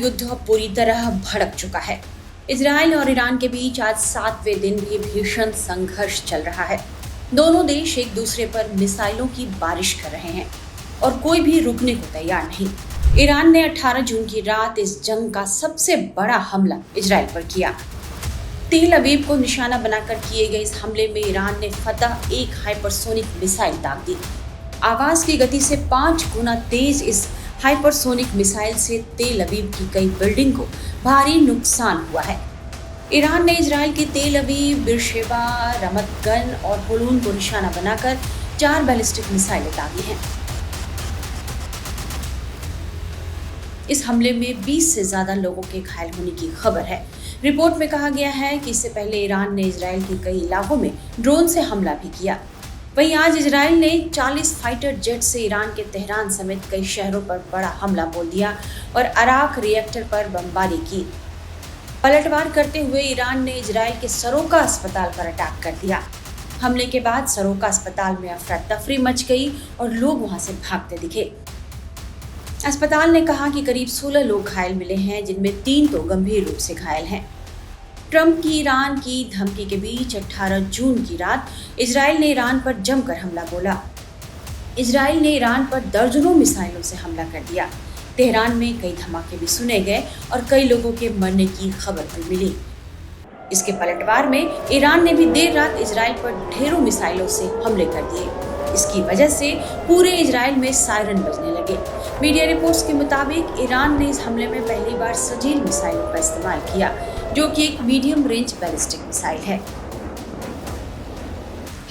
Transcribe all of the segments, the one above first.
युद्ध पूरी तरह भड़क चुका है। इजराइल और ईरान के बीच आज 7वें दिन भी भीषण संघर्ष चल रहा है। दोनों देश एक दूसरे पर मिसाइलों की बारिश कर रहे हैं और कोई भी रुकने को तैयार नहीं। ईरान ने 18 जून की रात इस जंग का सबसे बड़ा हमला इजराइल पर किया। तेल अवीव को निशाना बनाकर किए गए इस हमले में ईरान ने फतह एक हाइपरसोनिक मिसाइल दाग दी। आवाज की गति से 5 गुना तेज इस हाइपरसोनिक मिसाइल से तेल अवीव की कई बिल्डिंग को भारी नुकसान हुआ है। ईरान ने इजराइल के तेल अवीव, बिरशेबा, रमत गन और होलून को निशाना बनाकर 4 बैलिस्टिक मिसाइलें दागी हैं। इस हमले में 20 से ज्यादा लोगों के घायल होने की खबर है। रिपोर्ट में कहा गया है कि इससे पहले ईरान ने इजराइल के कई इलाकों में ड्रोन से हमला भी किया। वहीं आज इजराइल ने 40 फाइटर जेट से ईरान के तेहरान समेत कई शहरों पर बड़ा हमला बोल दिया और अराक रिएक्टर पर बमबारी की। पलटवार करते हुए ईरान ने इजराइल के सरोका अस्पताल पर अटैक कर दिया। हमले के बाद सरोका अस्पताल में अफरा तफरी मच गई और लोग वहां से भागते दिखे। अस्पताल ने कहा कि करीब 16 लोग घायल मिले हैं, जिनमें 3 तो गंभीर रूप से घायल हैं। ट्रंप की ईरान की धमकी के बीच 18 जून की रात इजराइल ने ईरान पर जमकर हमला बोला। इजराइल ने ईरान पर दर्जनों मिसाइलों से हमला कर दिया। तेहरान में कई धमाके भी सुने गए और कई लोगों के मरने की खबर भी मिली। इसके पलटवार में ईरान ने भी देर रात इजराइल पर ढेरों मिसाइलों से हमले कर दिए। इसकी वजह से पूरे इजराइल में सायरन बजने लगे। मीडिया रिपोर्ट्स के मुताबिक ईरान ने इस हमले में पहली बार सजील मिसाइलों का इस्तेमाल किया, जो कि एक मीडियम रेंज बैलिस्टिक मिसाइल है।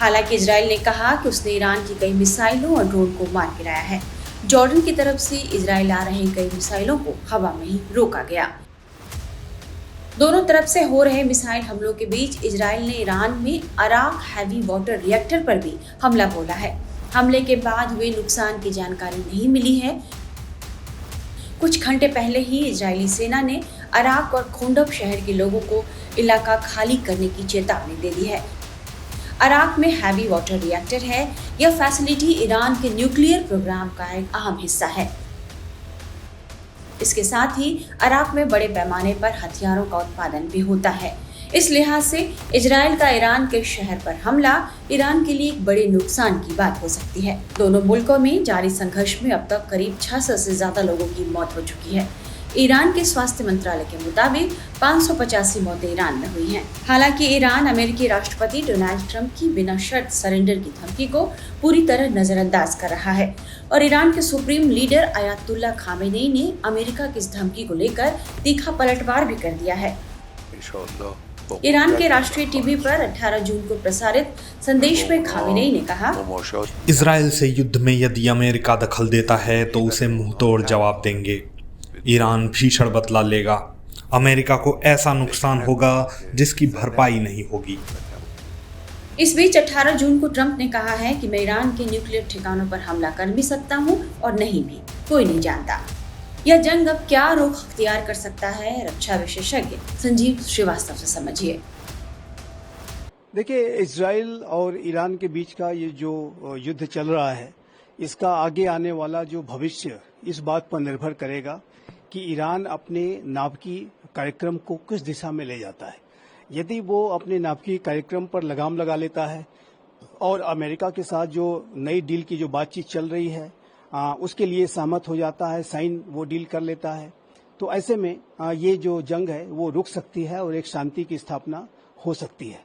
हालांकि इजराइल ने कहा कि उसने ईरान की कई मिसाइलों और ड्रोन को मार गिराया है। जॉर्डन की तरफ से इजराइल आ रहे कई मिसाइलों को हवा में ही रोका गया। दोनों तरफ से हो रहे मिसाइल हमलों के बीच इजराइल ने ईरान में अराक हैवी वाटर रिएक्टर पर भी हमला बोला है। हमले के बाद हुए नुकसान की जानकारी नहीं मिली है। कुछ घंटे पहले ही इजरायली सेना ने अराक और खोंडब शहर के लोगों को इलाका खाली करने की चेतावनी दे दी है। अराक में हैवी वाटर रिएक्टर है। यह फैसिलिटी ईरान के न्यूक्लियर प्रोग्राम का एक अहम हिस्सा है। इसके साथ ही अराक में बड़े पैमाने पर हथियारों का उत्पादन भी होता है। इस लिहाज से इजराइल का ईरान के शहर पर हमला ईरान के लिए एक बड़े नुकसान की बात हो सकती है। दोनों मुल्कों में जारी संघर्ष में अब तक करीब 600 से ज्यादा लोगों की मौत हो चुकी है। ईरान के स्वास्थ्य मंत्रालय के मुताबिक 585 मौतें ईरान में हुई हैं। हालांकि ईरान अमेरिकी राष्ट्रपति डोनाल्ड ट्रंप की बिना शर्त सरेंडर की धमकी को पूरी तरह नजरअंदाज कर रहा है और ईरान के सुप्रीम लीडर अयातुल्ला खामेनेई ने अमेरिका की इस धमकी को लेकर तीखा पलटवार भी कर दिया है। ईरान के राष्ट्रीय टीवी पर 18 जून को प्रसारित संदेश में खामेनेई ने कहा, इजराइल से युद्ध में यदि अमेरिका दखल देता है तो उसे मुंहतोड़ जवाब देंगे। ईरान भीषण बदला लेगा। अमेरिका को ऐसा नुकसान होगा जिसकी भरपाई नहीं होगी। इस बीच 18 जून को ट्रंप ने कहा है कि मैं ईरान के न्यूक्लियर ठिकानों पर हमला कर भी सकता हूं और नहीं भी, कोई नहीं जानता। यह जंग अब क्या रुख अख्तियार कर सकता है, रक्षा विशेषज्ञ संजीव श्रीवास्तव से समझिए। देखिए, इजराइल और ईरान के बीच का ये जो युद्ध चल रहा है, इसका आगे आने वाला जो भविष्य इस बात पर निर्भर करेगा कि ईरान अपने नाभिकीय कार्यक्रम को किस दिशा में ले जाता है। यदि वो अपने नाभिकीय कार्यक्रम पर लगाम लगा लेता है और अमेरिका के साथ जो नई डील की जो बातचीत चल रही है उसके लिए सहमत हो जाता है, साइन वो डील कर लेता है, तो ऐसे में ये जो जंग है वो रुक सकती है और एक शांति की स्थापना हो सकती है।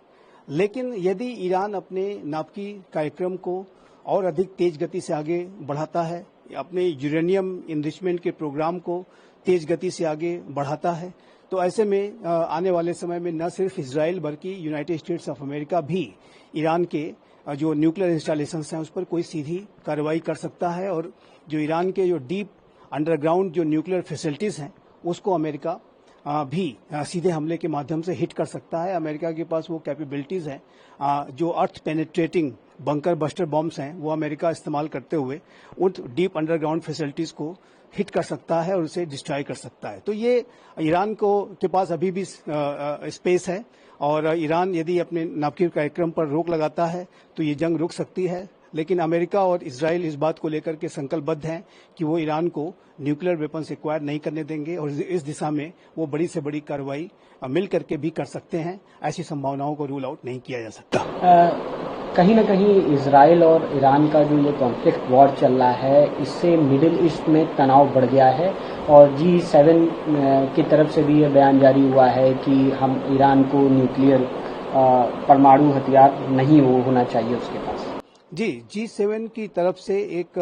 लेकिन यदि ईरान अपने नाभिकीय कार्यक्रम को और अधिक तेज गति से आगे बढ़ाता है, अपने यूरेनियम इनरिचमेंट के प्रोग्राम को तेज गति से आगे बढ़ाता है, तो ऐसे में आने वाले समय में न सिर्फ इजराइल बल्कि यूनाइटेड स्टेट्स ऑफ अमेरिका भी ईरान के जो न्यूक्लियर इंस्टॉलेशंस हैं उस पर कोई सीधी कार्रवाई कर सकता है और जो ईरान के जो डीप अंडरग्राउंड जो न्यूक्लियर फैसिलिटीज हैं उसको अमेरिका भी सीधे हमले के माध्यम से हिट कर सकता है। अमेरिका के पास वो कैपेबिलिटीज हैं, जो अर्थ पेनिट्रेटिंग बंकर बस्टर बॉम्ब्स हैं वो अमेरिका इस्तेमाल करते हुए उन डीप अंडरग्राउंड फैसिलिटीज को हिट कर सकता है और उसे डिस्ट्रॉय कर सकता है। तो ये ईरान को के पास अभी भी स्पेस है और ईरान यदि अपने नाभिकीय कार्यक्रम पर रोक लगाता है तो ये जंग रुक सकती है। लेकिन अमेरिका और इजराइल इस बात को लेकर के संकल्पबद्ध हैं कि वो ईरान को न्यूक्लियर वेपन्स एक्वायर नहीं करने देंगे और इस दिशा में वो बड़ी से बड़ी कार्रवाई मिल करके भी कर सकते हैं। ऐसी संभावनाओं को रूल आउट नहीं किया जा सकता। कहीं ना कहीं इजराइल और ईरान का जो ये कॉन्फ्लिक्ट वॉर चल रहा है, इससे मिडिल ईस्ट में तनाव बढ़ गया है और G7 की तरफ से भी ये बयान जारी हुआ है कि हम ईरान को न्यूक्लियर परमाणु हथियार नहीं होना चाहिए उसके पास। जी, G7 की तरफ से एक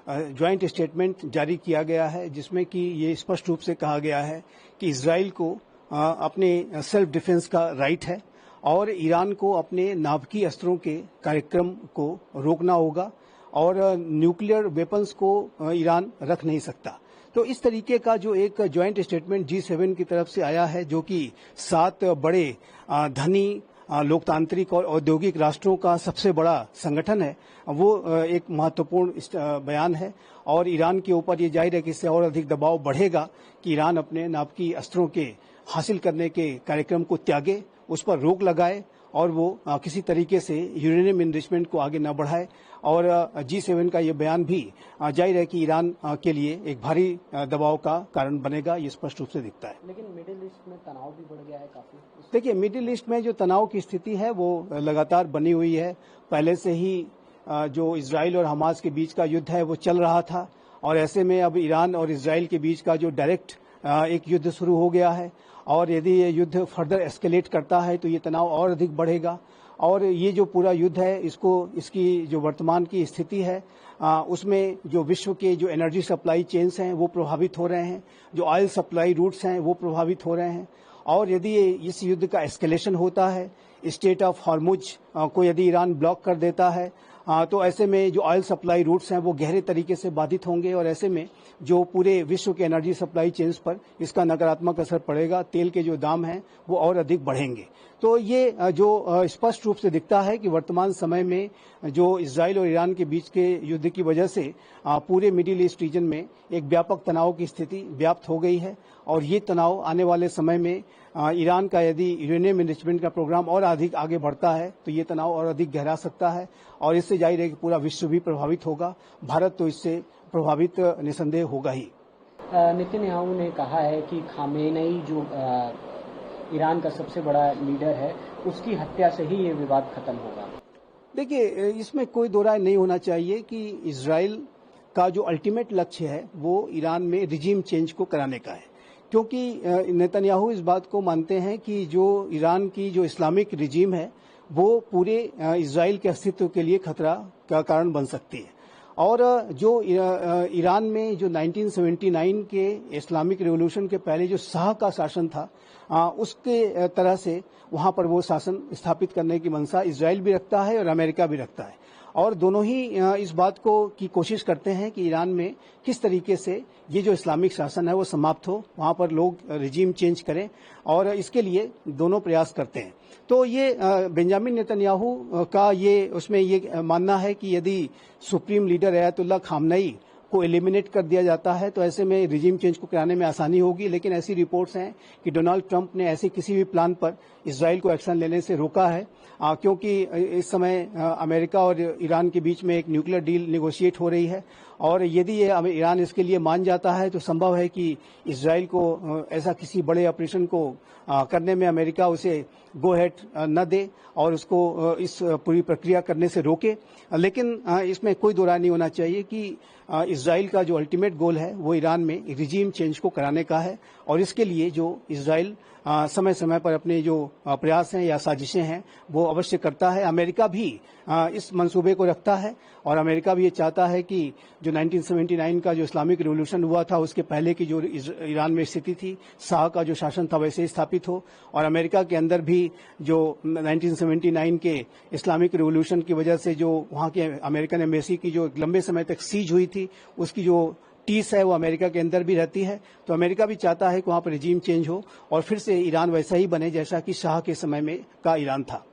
ज्वाइंट स्टेटमेंट जारी किया गया है जिसमें कि ये स्पष्ट रूप से कहा गया है कि इजराइल को अपने सेल्फ डिफेंस का राइट है और ईरान को अपने नाभिकीय अस्त्रों के कार्यक्रम को रोकना होगा और न्यूक्लियर वेपन्स को ईरान रख नहीं सकता। तो इस तरीके का जो एक ज्वाइंट स्टेटमेंट G7 की तरफ से आया है, जो कि 7 बड़े धनी लोकतांत्रिक और औद्योगिक राष्ट्रों का सबसे बड़ा संगठन है, वो एक महत्वपूर्ण बयान है और ईरान के ऊपर ये जाहिर है कि इससे और अधिक दबाव बढ़ेगा कि ईरान अपने नाभिकीय अस्त्रों के हासिल करने के कार्यक्रम को त्यागे, उस पर रोक लगाए और वो किसी तरीके से यूरेनियम इनरिचमेंट को आगे न बढ़ाए। और G7 का ये बयान भी जाहिर है कि ईरान के लिए एक भारी दबाव का कारण बनेगा, ये स्पष्ट रूप से दिखता है। लेकिन मिडिल ईस्ट में तनाव भी बढ़ गया है काफी। देखिए, मिडिल ईस्ट में जो तनाव की स्थिति है वो लगातार बनी हुई है। पहले से ही जो इजराइल और हमास के बीच का युद्ध है वो चल रहा था और ऐसे में अब ईरान और इजराइल के बीच का जो डायरेक्ट एक युद्ध शुरू हो गया है और यदि ये युद्ध फर्दर एस्केलेट करता है तो ये तनाव और अधिक बढ़ेगा और ये जो पूरा युद्ध है इसकी जो वर्तमान की स्थिति है उसमें जो विश्व के जो एनर्जी सप्लाई चेन्स हैं वो प्रभावित हो रहे हैं, जो ऑयल सप्लाई रूट्स हैं वो प्रभावित हो रहे हैं और यदि इस युद्ध का एस्केलेशन होता है, स्टेट ऑफ हॉर्मुज को यदि ईरान ब्लॉक कर देता है तो ऐसे में जो ऑयल सप्लाई रूट्स हैं वो गहरे तरीके से बाधित होंगे और ऐसे में जो पूरे विश्व के एनर्जी सप्लाई चेन्स पर इसका नकारात्मक असर पड़ेगा। तेल के जो दाम हैं वो और अधिक बढ़ेंगे। तो ये जो स्पष्ट रूप से दिखता है कि वर्तमान समय में जो इजराइल और ईरान के बीच के युद्ध की वजह से पूरे मिडिल ईस्ट रीजन में एक व्यापक तनाव की स्थिति व्याप्त हो गई है और ये तनाव आने वाले समय में ईरान का यदि यूरेनियम इनरिचमेंट का प्रोग्राम और अधिक आगे बढ़ता है तो ये तनाव और अधिक गहरा सकता है और इससे जाहिर है कि पूरा विश्व भी प्रभावित होगा। भारत तो इससे प्रभावित निसंदेह होगा ही। नेतन्याहू ने कहा है कि खामेनेई जो ईरान का सबसे बड़ा लीडर है उसकी हत्या से ही ये विवाद खत्म होगा। देखिए, इसमें कोई दो राय नहीं होना चाहिए कि इजराइल का जो अल्टीमेट लक्ष्य है वो ईरान में रिजीम चेंज को कराने का है, क्योंकि नेतन्याहू इस बात को मानते हैं कि जो ईरान की जो इस्लामिक रिजीम है वो पूरे इजराइल के अस्तित्व के लिए खतरा का कारण बन सकती है और जो ईरान में जो 1979 के इस्लामिक रिवॉल्यूशन के पहले जो शाह का शासन था उसके तरह से वहां पर वो शासन स्थापित करने की मंशा इजराइल भी रखता है और अमेरिका भी रखता है और दोनों ही इस बात को की कोशिश करते हैं कि ईरान में किस तरीके से ये जो इस्लामिक शासन है वो समाप्त हो, वहां पर लोग रिजीम चेंज करें और इसके लिए दोनों प्रयास करते हैं। तो ये बेंजामिन नेतन्याहू का ये उसमें ये मानना है कि यदि सुप्रीम लीडर अयातुल्लाह खामनेई को एलिमिनेट कर दिया जाता है तो ऐसे में रिजीम चेंज को कराने में आसानी होगी। लेकिन ऐसी रिपोर्ट्स हैं कि डोनाल्ड ट्रंप ने ऐसे किसी भी प्लान पर इजराइल को एक्शन लेने से रोका है क्योंकि इस समय अमेरिका और ईरान के बीच में एक न्यूक्लियर डील नेगोशिएट हो रही है और यदि ये ईरान इसके लिए मान जाता है तो संभव है कि इजराइल को ऐसा किसी बड़े ऑपरेशन को करने में अमेरिका उसे गो हेड न दे और उसको इस पूरी प्रक्रिया करने से रोके। लेकिन इसमें कोई दो राय नहीं होना चाहिए कि इजराइल का जो अल्टीमेट गोल है वो ईरान में रिजीम चेंज को कराने का है और इसके लिए जो इजराइल समय समय पर अपने जो प्रयास हैं या साजिशें हैं वो अवश्य करता है। अमेरिका भी इस मंसूबे को रखता है और अमेरिका भी ये चाहता है कि जो 1979 का जो इस्लामिक रिवॉल्यूशन हुआ था उसके पहले की जो ईरान में स्थिति थी, शाह का जो शासन था वैसे ही स्थापित हो और अमेरिका के अंदर भी जो 1979 के इस्लामिक रिवॉल्यूशन की वजह से जो वहाँ के अमेरिकन एम्बेसी की जो लंबे समय तक सीज हुई थी उसकी जो टीस है वो अमेरिका के अंदर भी रहती है। तो अमेरिका भी चाहता है कि वहाँ पर रिजीम चेंज हो और फिर से ईरान वैसा ही बने जैसा कि शाह के समय में का ईरान था।